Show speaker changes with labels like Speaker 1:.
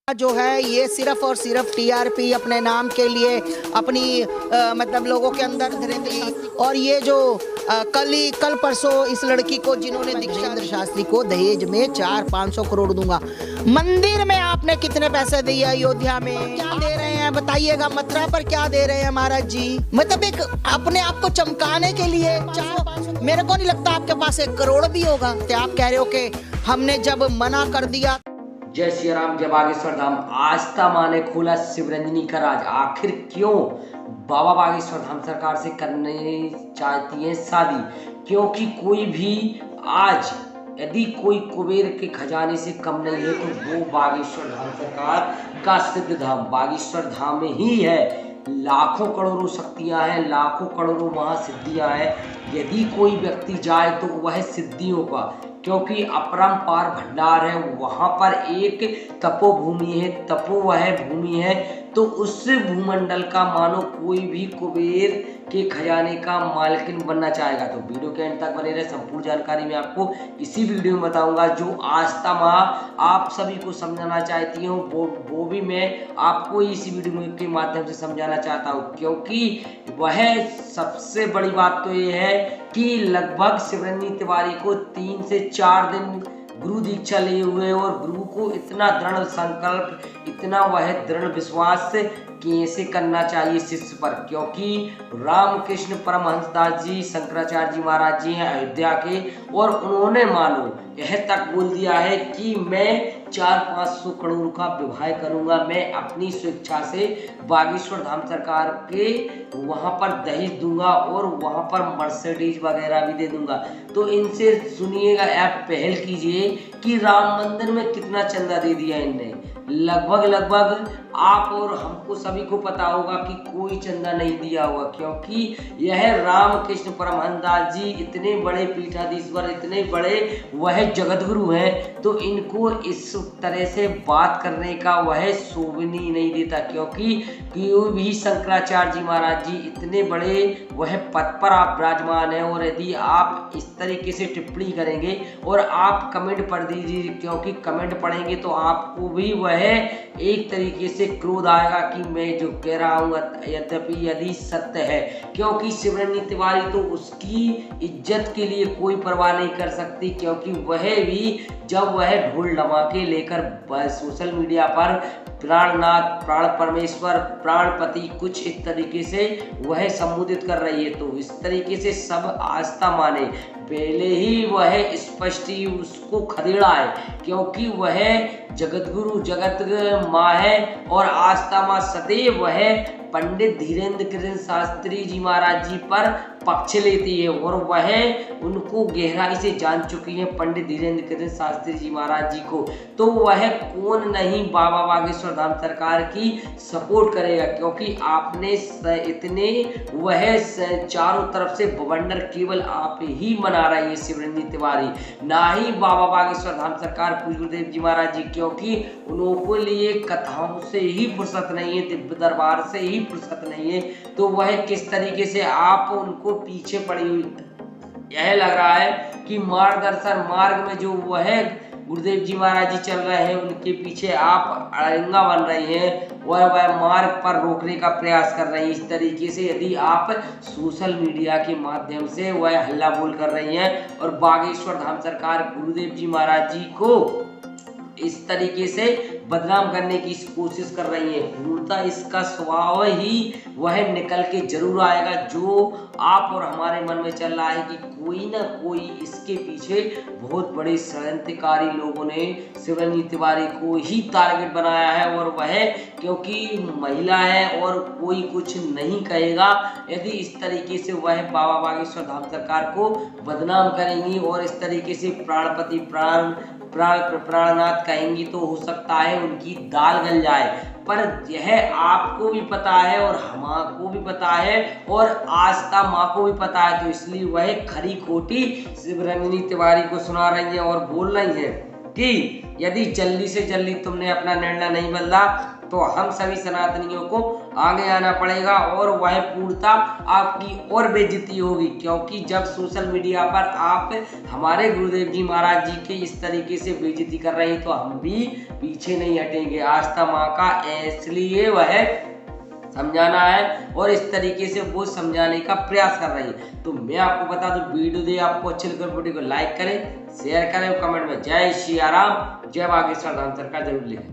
Speaker 1: जो है ये सिर्फ और सिर्फ टीआरपी अपने नाम के लिए अपनी मतलब लोगों के अंदर धीरेन्द्र और ये जो कल परसों इस लड़की को जिन्होंने धीरेन्द्र शास्त्री को दहेज में 400-500 करोड़ दूंगा। मंदिर में आपने कितने पैसे दिए? अयोध्या में क्या दे रहे हैं बताइएगा? मथुरा पर क्या दे रहे हैं महाराज जी? मतलब एक अपने आप को चमकाने के लिए 400-500, मेरे को नहीं लगता आपके पास 1 करोड़ भी होगा। तो आप कह रहे हो कि हमने जब मना कर दिया।
Speaker 2: जय श्री राम, जय बागेश्वर धाम। आस्था माँ ने खोला शिवरंजनी का राज। आखिर क्यों बाबा बागेश्वर धाम सरकार से करने चाहती है शादी? क्योंकि कोई भी आज यदि कोई कुबेर के खजाने से कम नहीं है तो वो बागेश्वर धाम सरकार का सिद्ध धाम बागेश्वर धाम में ही है। लाखों करोड़ों शक्तियां हैं, लाखों करोड़ों महासिद्धियां हैं। यदि कोई व्यक्ति जाए तो वह सिद्धियों का, क्योंकि अपरंपार भंडार है। वहां पर एक तपोभूमि है, तपो वह भूमि है। तो उस भूमंडल का मानो कोई भी कुबेर के खजाने का मालकिन बनना चाहेगा तो वीडियो के अंत तक बने रहे। संपूर्ण जानकारी मैं आपको इसी वीडियो में बताऊंगा। जो आस्था माँ आप सभी को समझाना चाहती हूँ वो भी मैं आपको इसी वीडियो के माध्यम से समझाना चाहता हूँ, क्योंकि वह सबसे बड़ी बात तो ये है कि लगभग शिवरंजनी तिवारी को 3 से 4 दिन गुरु दीक्षा लिए हुए और गुरु को इतना दृढ़ संकल्प, इतना वह दृढ़ विश्वास कैसे करना चाहिए शिष्य पर, क्योंकि रामकृष्ण परमहंस दास जी शंकराचार्य जी महाराज जी हैं अयोध्या के, और उन्होंने मानो यह तक बोल दिया है कि मैं 400-500 करोड़ का विवाह करूंगा। मैं अपनी स्वेच्छा से बागेश्वर धाम सरकार के वहां पर दहेज दूंगा और वहां पर मर्सिडीज वगैरह भी दे दूंगा। तो इनसे सुनिएगा, आप पहल कीजिए कि राम मंदिर में कितना चंदा दे दिया इनने। लगभग आप और हमको सभी को पता होगा कि कोई चंदा नहीं दिया होगा, क्योंकि यह रामकृष्ण परमहंस दास जी इतने बड़े पीठाधीश्वर, इतने बड़े वह जगत गुरु हैं, तो इनको इस तरह से बात करने का वह शोभनी नहीं देता, क्योंकि कोई भी शंकराचार्य जी महाराज जी इतने बड़े वह पद पर आप विराजमान हैं। और यदि आप इस तरीके से टिप्पणी करेंगे और आप कमेंट पढ़ दीजिए, क्योंकि कमेंट पढ़ेंगे तो आपको भी वह एक तरीके से क्रोध आएगा कि मैं जो कह रहा हूँ यद्यपि यदि सत्य है, क्योंकि शिवरंजनी तिवारी तो उसकी इज्जत के लिए कोई परवाह नहीं कर सकती, क्योंकि वह भी जब वह ढोल धमाके लेकर सोशल मीडिया पर प्राणनाथ, प्राण परमेश्वर, प्राणपति कुछ इस तरीके से वह संबोधित कर रही है, तो इस तरीके से सब आस्था माने पहले ही वह स्पष्ट ही उसको खदेड़ा है, क्योंकि वह जगतगुरु जगत माँ है और आस्था माँ सदैव वह पंडित धीरेन्द्र कृष्ण शास्त्री जी महाराज जी पर पक्ष लेती है और वह उनको गहराई से जान चुकी है पंडित धीरेन्द्र कृष्ण शास्त्री जी महाराज जी को। तो वह कौन नहीं बाबा बागेश्वर धाम सरकार की सपोर्ट करेगा, क्योंकि आपने इतने वह चारों तरफ से बवंडर केवल आप ही मना रही है शिवरंजनी तिवारी, ना ही बाबा बागेश्वर धाम सरकार पूज्य गुरुदेव जी महाराज जी, क्योंकि उनको लिए कथाओं से ही फुर्सत नहीं है, दिव्य दरबार से ही फुर्सत नहीं है। तो वह किस तरीके से आप उनको पीछे पड़ी हुई, यह लग रहा है कि मार्गदर्शन मार्ग में जो वह गुरुदेव जी महाराज जी चल रहे हैं उनके पीछे आप अड़ंगा बन रही हैं, वह मार्ग पर रोकने का प्रयास कर रही है। इस तरीके से यदि आप सोशल मीडिया के माध्यम से वह हल्ला बोल कर रही हैं और बागेश्वर धाम सरकार गुरुदेव जी महाराज जी को इस तरीके से बदनाम करने की कोशिश कर रही है, पूर्णतः इसका स्वभाव ही वह निकल के जरूर आएगा। जो आप और हमारे मन में चल रहा है कि कोई ना कोई इसके पीछे बहुत बड़े षड्यंत्रकारी लोगों ने शिवरंजनी तिवारी को ही टारगेट बनाया है, और वह क्योंकि महिला है और कोई कुछ नहीं कहेगा। यदि इस तरीके से वह बाबा बागेश्वर धाम सरकार को बदनाम करेंगी और इस तरीके से प्राणपति प्राणनाथ कहेंगी तो हो सकता है उनकी दाल गल जाए। पर यह आपको भी पता है और हमको भी पता है और आस्था माँ को भी पता है, तो इसलिए वह खरी खोटी शिवरंजनी तिवारी को सुना रही है और बोल रही है कि यदि जल्दी से जल्दी तुमने अपना निर्णय नहीं बदला तो हम सभी सनातनियों को आगे आना पड़ेगा और वह पूर्णता आपकी और बेइज्जती होगी। क्योंकि जब सोशल मीडिया पर आप हमारे गुरुदेव जी महाराज जी की इस तरीके से बेइज्जती कर रहे हैं तो हम भी पीछे नहीं हटेंगे। आस्था माँ का इसलिए वह समझाना है और इस तरीके से वो समझाने का प्रयास कर रही है। तो मैं आपको बता दूं, वीडियो दे आपको अच्छी लगे वीडियो को लाइक करें, शेयर करें, कमेंट में जय श्री राम, जय बागेश्वर धाम सरकार जरूर लिखें।